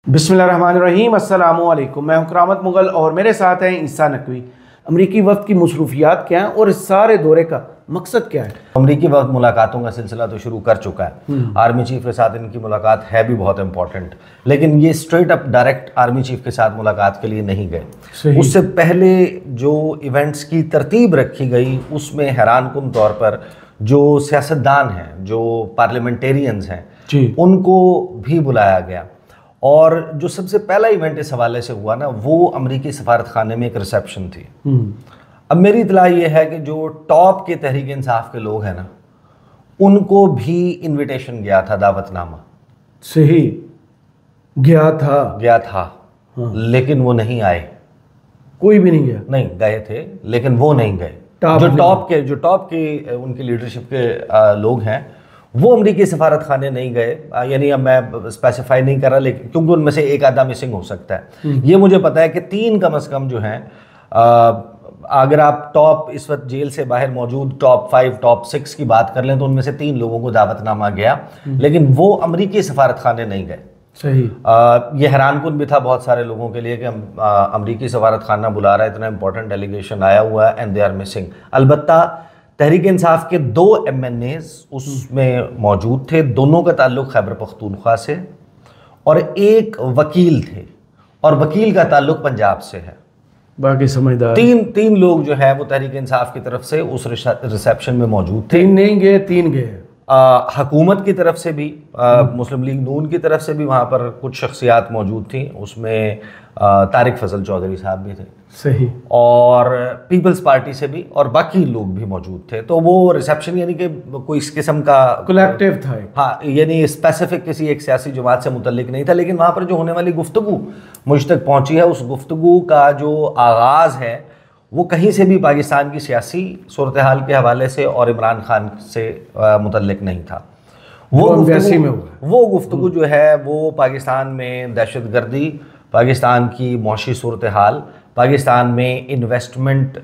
बिस्मिल्लाहिर्रहमानिर्रहीम, अस्सलामुअलैकुम। मैं हूं करामत मुगल और मेरे साथ हैं ईसा नकवी। अमरीकी वफ़द की मसरूफियात क्या हैं और इस सारे दौरे का मकसद क्या है? अमरीकी वक्त मुलाकातों का सिलसिला तो शुरू कर चुका है। आर्मी चीफ के साथ इनकी मुलाकात है भी बहुत इंपॉर्टेंट, लेकिन ये straight up direct army chief के साथ मुलाकात के लिए नहीं गए। उससे पहले जो इवेंट्स की तरतीब रखी गई उसमें हैरानकुन तौर पर जो सियासतदान हैं, जो पार्लियामेंटेरियंस हैं, उनको भी बुलाया गया। और जो सबसे पहला इवेंट इस हवाले से हुआ ना, वो अमरीकी सफारत खाने में एक रिसेप्शन थी। अब मेरी इतला ये है कि जो टॉप के तहरीक इंसाफ के लोग हैं ना, उनको भी इनविटेशन गया था, दावतनामा। सही गया था। हाँ। लेकिन वो नहीं आए। कोई भी नहीं गया? नहीं गए थे, लेकिन वो नहीं गए। जो टॉप के उनकी लीडरशिप के लोग हैं वो अमरीकी सफारत खाने नहीं गए। यानी अब मैं स्पेसिफाई नहीं कर रहा, लेकिन क्योंकि उनमें से एक आधा मिसिंग हो सकता है। ये मुझे पता है कि 3 कम से कम जो हैं, अगर आप टॉप इस वक्त जेल से बाहर मौजूद टॉप 5 टॉप 6 की बात कर लें तो उनमें से 3 लोगों को दावतनामा गया, लेकिन वो अमरीकी सफारत खाने नहीं गए। सही। ये हैरानकुन भी था बहुत सारे लोगों के लिए कि अमरीकी सफारत खाना बुला रहा है, इतना इंपॉर्टेंट डेलीगेशन आया हुआ है एंड दे आर मिसिंग। अलबत्ता तहरीक इंसाफ के 2 MNAs उसमें मौजूद थे। दोनों का ताल्लुक खैबर पख्तूनख्वा से, और एक वकील थे, और वकील का ताल्लुक पंजाब से है। बाकी समझदार तीन लोग जो है वो तहरीक इंसाफ की तरफ से उस रिसेप्शन में मौजूद थे। 3 नहीं गए, 3 गए। हुकूमत की तरफ से भी, मुस्लिम लीग नून की तरफ से भी वहाँ पर कुछ शख्सियात मौजूद थी। उसमें तारिक फजल चौधरी साहब भी थे। सही। और पीपल्स पार्टी से भी, और बाकी लोग भी मौजूद थे। तो वो रिसेप्शन यानी कि कोई इस किस्म का कलेक्टिव था। हाँ, यानी स्पेसिफिक किसी एक सियासी जमात से मुतल्लिक नहीं था। लेकिन वहाँ पर जो होने वाली गुफ्तगू मुझ तक पहुँची है, उस गुफ्तगू का जो आगाज़ है वो कहीं से भी पाकिस्तान की सियासी सूरत हाल के हवाले से और इमरान खान से मुतल्लिक नहीं था। वो गुफ्तगू जो है वो पाकिस्तान में दहशतगर्दी, पाकिस्तान की मौशी सूरत हाल, पाकिस्तान में इन्वेस्टमेंट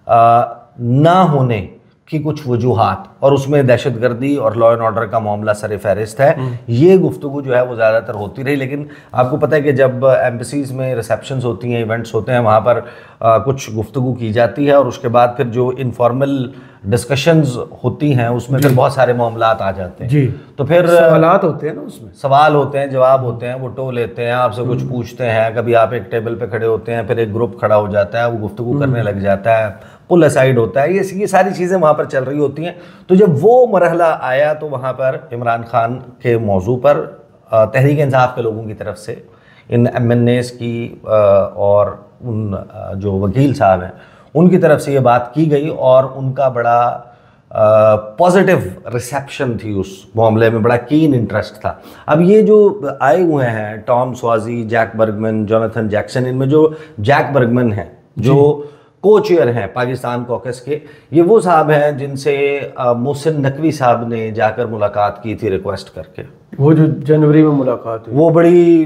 ना होने की कुछ वजूहात, और उसमें दहशतगर्दी और लॉ एंड ऑर्डर का मामला सर फहरिस्त है। ये गुफ्तगू जो है वो ज़्यादातर होती रही। लेकिन आपको पता है कि जब एम्बेसीज़ में रिसेप्शंस होती हैं, इवेंट्स होते हैं, वहाँ पर कुछ गुफ्तगू की जाती है, और उसके बाद फिर जो इनफॉर्मल डिस्कशंस होती हैं उसमें फिर बहुत सारे मामलात आ जाते हैं। जी। तो फिर सवालात होते हैं ना, उसमें सवाल होते हैं, जवाब होते हैं, वो टो लेते हैं, आपसे कुछ पूछते हैं। कभी आप एक टेबल पे खड़े होते हैं, फिर एक ग्रुप खड़ा हो जाता है, वो गुफ्तगू करने लग जाता है, पुल असाइड होता है। ये सारी चीज़ें वहाँ पर चल रही होती हैं। तो जब वो मरहला आया तो वहाँ पर इमरान खान के मौजू पर तहरीक इंसाफ के लोगों की तरफ से, इन MNAs की और उन जो वकील साहब हैं उनकी तरफ से ये बात की गई, और उनका बड़ा पॉजिटिव रिसेप्शन थी उस मामले में, बड़ा कीन इंटरेस्ट था। अब ये जो आए हुए हैं Tom Suozzi, Jack Bergman, Jonathan Jackson, इनमें जो जैक बर्गमैन हैं जो को चेयर हैं पाकिस्तान कॉकस के, ये वो साहब हैं जिनसे मोहसिन नकवी साहब ने जाकर मुलाकात की थी रिक्वेस्ट करके। वो जो जनवरी में मुलाकात हुई, वो बड़ी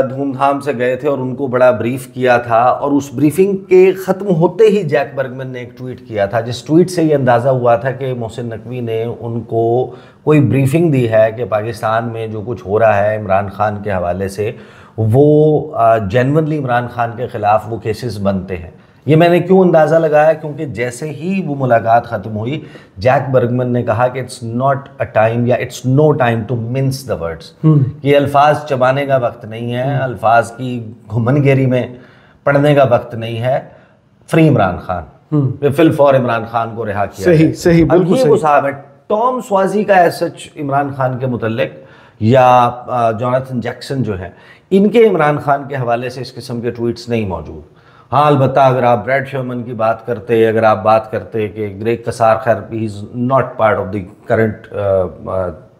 धूमधाम से गए थे और उनको बड़ा ब्रीफ किया था। और उस ब्रीफिंग के ख़त्म होते ही जैक बर्गमैन ने एक ट्वीट किया था, जिस ट्वीट से ये अंदाज़ा हुआ था कि मोहसिन नकवी ने उनको कोई ब्रीफिंग दी है कि पाकिस्तान में जो कुछ हो रहा है इमरान खान के हवाले से, वो जेन्युइनली इमरान खान के ख़िलाफ़ वो केसेस बनते हैं। ये मैंने क्यों अंदाज़ा लगाया, क्योंकि जैसे ही वो मुलाकात ख़त्म हुई, जैक बर्गमैन ने कहा कि इट्स नॉट अ टाइम या it's no time to mince the words, कि अल्फाज चबाने का वक्त नहीं है, अल्फाज की घुमनगेरी में पढ़ने का वक्त नहीं है। Free Imran Khan, fill for Imran Khan को रिहा किया। सही बिल्कुल सही। वो साहब है टॉम स्वाजी का एज सच इमरान खान के मुतल्लिक, या जोनाथन जैक्सन जो है, इनके इमरान खान के हवाले से इस किस्म के ट्वीट्स नहीं मौजूद। हाँ, अलबत्ता अगर आप ब्रैड शर्मन की बात करते, अगर आप बात करते कि ग्रेग कसार, खैर he is not part of the current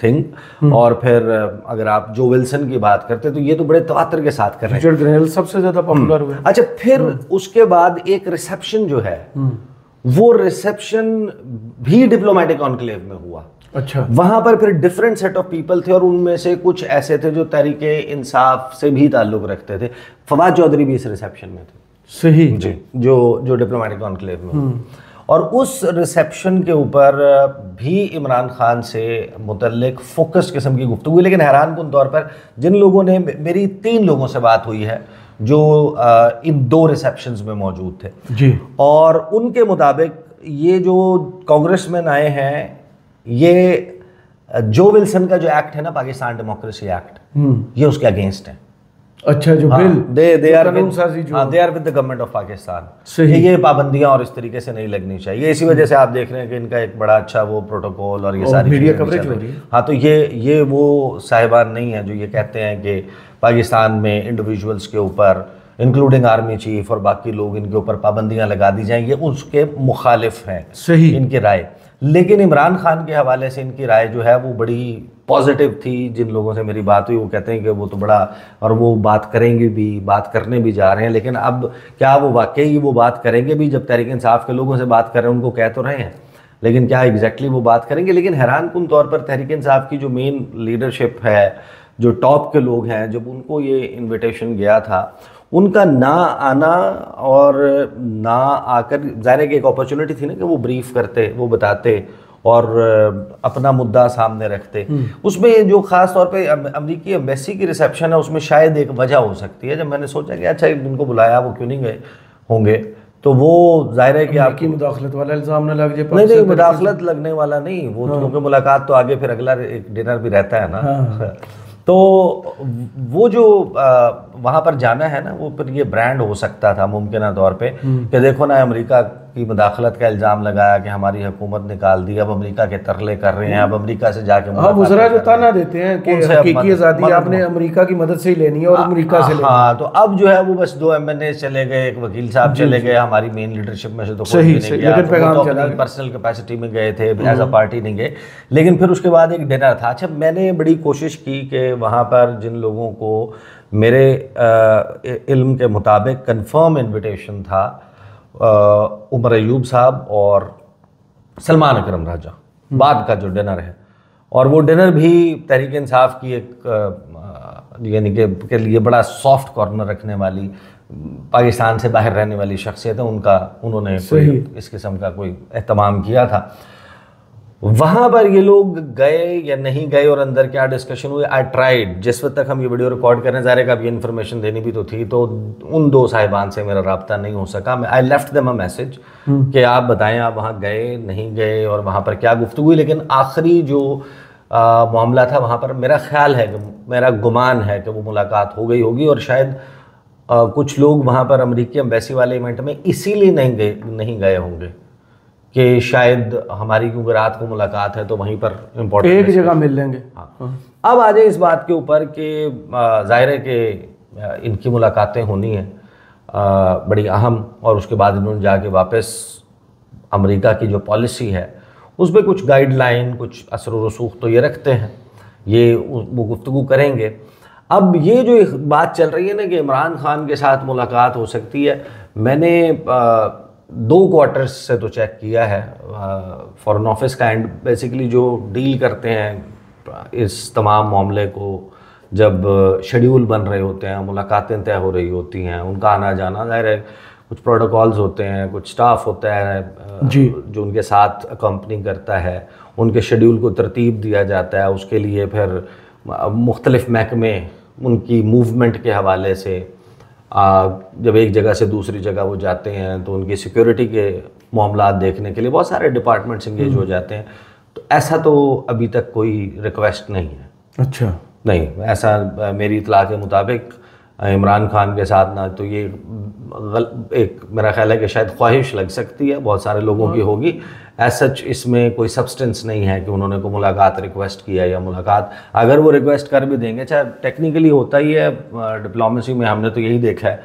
thing, और फिर अगर आप जो विल्सन की बात करते तो ये तो बड़े तवातर के साथ कर रहे हैं। रिचर्ड ग्रेनेल सबसे ज़्यादा पॉपुलर हुए। अच्छा, फिर उसके बाद एक रिसेप्शन जो है, वो रिसेप्शन भी डिप्लोमेटिक एन्क्लेव में हुआ। अच्छा। वहां पर फिर डिफरेंट सेट ऑफ पीपल थे, और उनमें से कुछ ऐसे थे जो तहरीके इंसाफ से भी ताल्लुक़ रखते थे। फवाद चौधरी भी इस रिसेप्शन में थे। सही जी, जो डिप्लोमेटिक एन्क्लेव में। और उस रिसेप्शन के ऊपर भी इमरान खान से मुतल्लिक फोकस्ड किस्म की गुफ्तगू हुई। लेकिन हैरानकुन तौर पर जिन लोगों ने, मेरी 3 लोगों से बात हुई है जो इन 2 रिसेप्शंस में मौजूद थे जी, और उनके मुताबिक ये जो कांग्रेसमैन आए हैं, ये जो विल्सन का जो एक्ट है ना, पाकिस्तान डेमोक्रेसी एक्ट, ये उसके अगेंस्ट है। अच्छा, जो बिल दे आर कानून साजी जो with the government of Pakistan. सही। ये पाबंदियां और इस तरीके से नहीं लगनी चाहिए। इसी वजह से आप देख रहे हैं कि इनका एक बड़ा अच्छा वो प्रोटोकॉल और ये सारी मीडिया चीजें कवरेज चल हो रही रही है। हाँ, तो ये वो साहिबान नहीं है जो ये कहते हैं कि पाकिस्तान में इंडिविजुअल्स के ऊपर, इंक्लूडिंग आर्मी चीफ और बाकी लोग, इनके ऊपर पाबंदियां लगा दी जाएंगी। उसके मुखालिफ हैं सही इनकी राय। लेकिन इमरान खान के हवाले से इनकी राय जो है वो बड़ी पॉजिटिव थी। जिन लोगों से मेरी बात हुई वो कहते हैं कि वो तो बड़ा, और वो बात करेंगे भी, बात करने भी जा रहे हैं। लेकिन अब क्या वो वाकई वो बात करेंगे भी? जब तहरीक इंसाफ के लोगों से बात कर रहे हैं, उनको कह तो रहे हैं, लेकिन क्या एग्जैक्टली वो बात करेंगे? लेकिन हैरानकुन तौर पर तहरीक इंसाफ की जो मेन लीडरशिप है, जो टॉप के लोग हैं, जब उनको ये इन्विटेशन गया था, उनका ना आना और ना आकर, ज़ाहिर है कि एक अपॉर्चुनिटी थी ना कि वो ब्रीफ करते, वो बताते और अपना मुद्दा सामने रखते। उसमें जो ख़ास तौर पे अमेरिकी एम्बेसी की रिसेप्शन है, उसमें शायद एक वजह हो सकती है। जब मैंने सोचा कि अच्छा उनको बुलाया, वो क्यों नहीं गए होंगे, तो वो ज़ाहिर है कि आपकी मुदाखलत वाला इल्ज़ाम न लग जाए। नहीं, मुदाखलत लगने वाला नहीं, वो क्योंकि मुलाकात तो आगे फिर अगला एक डिनर भी रहता है ना। तो वो जो वहाँ पर जाना है ना, वो फिर ये ब्रांड हो सकता था मुमकिन तौर पे कि देखो ना, अमेरिका की मुदाखलत का इल्ज़ाम लगाया कि हमारी हुकूमत निकाल दी, अब अमेरिका के तरले कर रहे हैं, अब अमेरिका से जाके मुजरा जो ताना देते हैं कि हकीकी आज़ादी आपने अमेरिका की मदद से ही लेनी है और अमेरिका से लेनी है। हाँ, तो अब जो है वो बस 2 MNA चले गए, एक वकील साहब चले गए, हमारी मेन लीडरशिप में से तो कोई भी नहीं गया, तो अपनी पर्सनल कैपेसिटी में गए थे, एज अ पार्टी नहीं गए। लेकिन फिर उसके बाद एक डिनर था। अच्छा, मैंने बड़ी कोशिश की कि वहाँ पर जिन लोगों को मेरे इल्म के मुताबिक कंफर्म इन्विटेशन था, उमर अयूब साहब और सलमान अकरम राजा, बाद का जो डिनर है, और वो डिनर भी तहरीक इंसाफ की एक यानी के लिए बड़ा सॉफ्ट कॉर्नर रखने वाली, पाकिस्तान से बाहर रहने वाली शख्सियत है, उन्होंने इस किस्म का कोई एहतमाम किया था। वहाँ पर ये लोग गए या नहीं गए और अंदर क्या डिस्कशन हुई, आई ट्राइड, जिस वक्त तक हम ये वीडियो रिकॉर्ड कर रहे हैं, ज़ाहिर है कि अब ये इन्फॉर्मेशन देनी भी तो थी, तो उन 2 साहिबान से मेरा रब्ता नहीं हो सका। I left them a message कि आप बताएं, आप वहाँ गए नहीं गए और वहाँ पर क्या गुफ्तगू हुई। लेकिन आखिरी जो मामला था, वहाँ पर मेरा ख्याल है कि, मेरा गुमान है कि वो मुलाकात हो गई होगी, और शायद कुछ लोग वहाँ पर अमेरिकी एम्बेसी वाले इवेंट में इसीलिए नहीं गए होंगे कि शायद हमारी, क्योंकि रात को मुलाकात है तो वहीं पर इम्पोर्टेंट एक जगह मिल लेंगे। हाँ। अब आ जाए इस बात के ऊपर कि ज़ाहिर है कि इनकी मुलाकातें होनी हैं बड़ी अहम, और उसके बाद इन्होंने जाके वापस अमेरिका की जो पॉलिसी है उस पर कुछ गाइडलाइन, कुछ असर व रसूख तो ये रखते हैं, ये वो गुफ्तगू करेंगे। अब ये जो एक बात चल रही है ना कि इमरान खान के साथ मुलाकात हो सकती है, मैंने 2 क्वार्टर्स से तो चेक किया है, फॉरेन ऑफिस का एंड बेसिकली जो डील करते हैं इस तमाम मामले को, जब शेड्यूल बन रहे होते हैं, मुलाकातें तय हो रही होती हैं, उनका आना जाना, ज़ाहिर है कुछ प्रोटोकॉल्स होते हैं, कुछ स्टाफ होता है जो उनके साथ अकम्पनी करता है, उनके शेड्यूल को तरतीब दिया जाता है, उसके लिए फिर मुख्तलिफ महकमे उनकी मूवमेंट के हवाले से, जब एक जगह से दूसरी जगह वो जाते हैं तो उनकी सिक्योरिटी के मामला देखने के लिए बहुत सारे डिपार्टमेंट्स इंगेज हो जाते हैं। तो ऐसा तो अभी तक कोई रिक्वेस्ट नहीं है। अच्छा, नहीं, ऐसा मेरी इतला के मुताबिक इमरान खान के साथ ना तो ये एक मेरा ख्याल है कि शायद ख्वाहिश लग सकती है, बहुत सारे लोगों की होगी, एज सच इसमें कोई सब्सटेंस नहीं है कि उन्होंने को मुलाकात रिक्वेस्ट किया, या मुलाकात अगर वो रिक्वेस्ट कर भी देंगे, चाहे टेक्निकली होता ही है डिप्लोमेसी में, हमने तो यही देखा है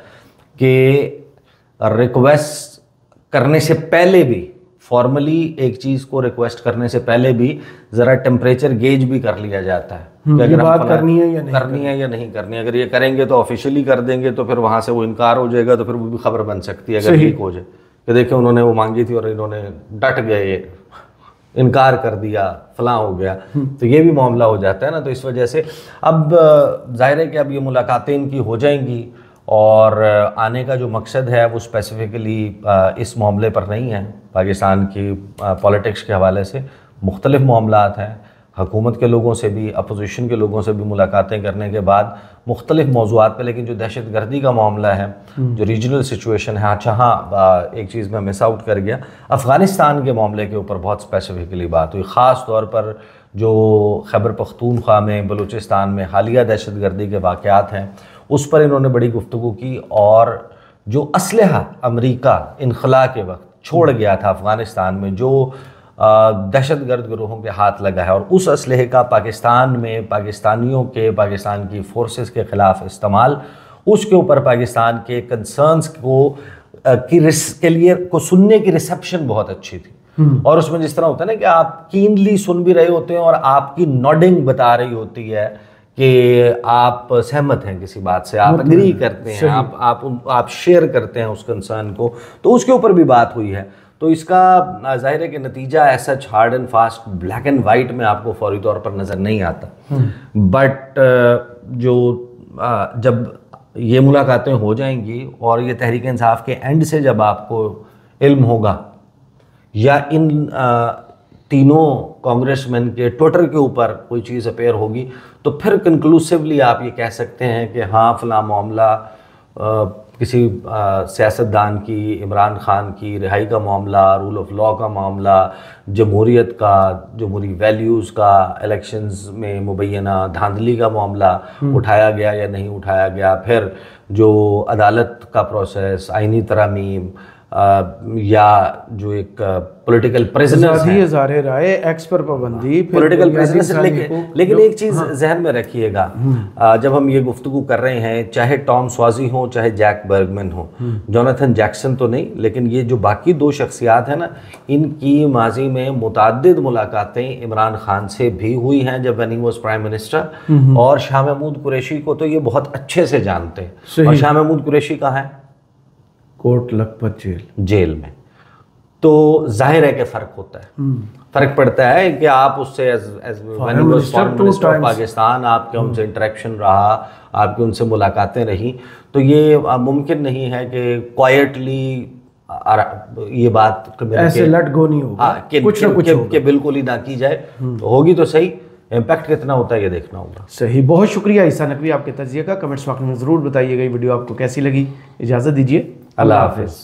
कि रिक्वेस्ट करने से पहले भी, फॉर्मली एक चीज़ को रिक्वेस्ट करने से पहले भी ज़रा टेम्परेचर गेज भी कर लिया जाता है कि अगर बात करनी है या नहीं करनी है। अगर ये करेंगे तो ऑफिशियली कर देंगे, तो फिर वहाँ से वो इनकार हो जाएगा, तो फिर वो भी खबर बन सकती है अगर ठीक हो जाए कि देखिए उन्होंने वो मांगी थी और इन्होंने डट गए, इनकार कर दिया, फलां हो गया, तो ये भी मामला हो जाता है ना। तो इस वजह से अब जाहिर है कि अब ये मुलाकातें इनकी हो जाएंगी और आने का जो मकसद है वो स्पेसिफ़िकली इस मामले पर नहीं है। पाकिस्तान की पॉलिटिक्स के हवाले से मुख्तलिफ मामलात हैं। हुकूमत के लोगों से भी, अपोजिशन के लोगों से भी मुलाकातें करने के बाद मुख्तलिफ मौज़ूआत पे, लेकिन जो दहशत गर्दी का मामला है, जो रीजनल सिचुएशन है, अच्छा हाँ एक चीज़ मैं मिस आउट कर गया, अफ़गानिस्तान के मामले के ऊपर बहुत स्पेसिफिकली बात हुई। ख़ास तौर पर जो खैबर पख्तूनख्वा में, बलूचिस्तान में हालिया दहशत गर्दी के वाक़यात हैं उस पर इन्होंने बड़ी गुफ्तगू की। और जो असलहा अमरीका इनखला के वक्त छोड़ गया था अफ़गानिस्तान में, जो दहशत गर्द गिरोहों के हाथ लगा है, और उस असलहे का पाकिस्तान में पाकिस्तानियों के, पाकिस्तान की फोर्सेस के ख़िलाफ़ इस्तेमाल, उसके ऊपर पाकिस्तान के कंसर्न्स के लिए सुनने की रिसेप्शन बहुत अच्छी थी। और उसमें जिस तरह होता है ना कि आप कीनली सुन भी रहे होते हैं और आपकी नॉडिंग बता रही होती है कि आप सहमत हैं किसी बात से, आप एग्री करते हैं, आप शेयर करते हैं उस कंसर्न को, तो उसके ऊपर भी बात हुई है। तो इसका जाहिर है कि नतीजा ऐसा hard and fast black and white में आपको फौरी तौर पर नज़र नहीं आता, बट जब ये मुलाकातें हो जाएंगी और ये तहरीक इंसाफ के एंड से जब आपको इल्म होगा, या इन तीनों कांग्रेसमैन के ट्विटर के ऊपर कोई चीज़ अपेयर होगी, तो फिर कंक्लूसिवली आप ये कह सकते हैं कि हाँ फ़लाँ मामला किसी सियासतदान की, इमरान खान की रिहाई का मामला, रूल ऑफ लॉ का मामला, जमहूरियत का, जमहूरी वैल्यूज़ का, इलेक्शंस में मुबैना धांधली का मामला उठाया गया या नहीं उठाया गया, फिर जो अदालत का प्रोसेस, आइनी तरामीम, या जो एक पॉलिटिकल प्रिजनर्स हैं, ज़ाहिर राय, एक्स पर पाबंदी, पॉलिटिकल प्रिजनर्स। लेकिन एक चीज़ जहन में रखिएगा, जब हम ये गुफ्तगू कर रहे हैं, चाहे टॉम स्वाजी हो, चाहे जैक बर्गमैन हो, जोनाथन जैक्सन तो नहीं, लेकिन ये जो बाकी दो शख्सियात हैं ना, इनकी माजी में मुताद्दिद मुलाकातें इमरान खान से भी हुई हैं जब when he was prime minister, और शाह महमूद कुरैशी को तो ये बहुत अच्छे से जानते हैं। और शाह महमूद कुरैशी कहाँ है? कोट लखपत जेल में। तो जाहिर है कि फ़र्क होता है, फ़र्क पड़ता है कि आप उससे फॉरेन मिनिस्टर ऑफ पाकिस्तान, आपके उनसे इंटरेक्शन रहा, आपकी उनसे मुलाकातें रही, तो ये मुमकिन नहीं है कि क्वाइटली ये बात ऐसे लट गो नहीं होगा, कुछ ना कुछ के बिल्कुल ही ना की जाए, तो होगी तो सही, इम्पैक्ट कितना होता है ये देखना होगा। सही, बहुत शुक्रिया ईसा नकवी आपके तजिए का। कमेंट्स बॉक्स में ज़रूर बताइएगा ये वीडियो आपको कैसी लगी। इजाज़त दीजिए, अल्लाह हाफ़िज़।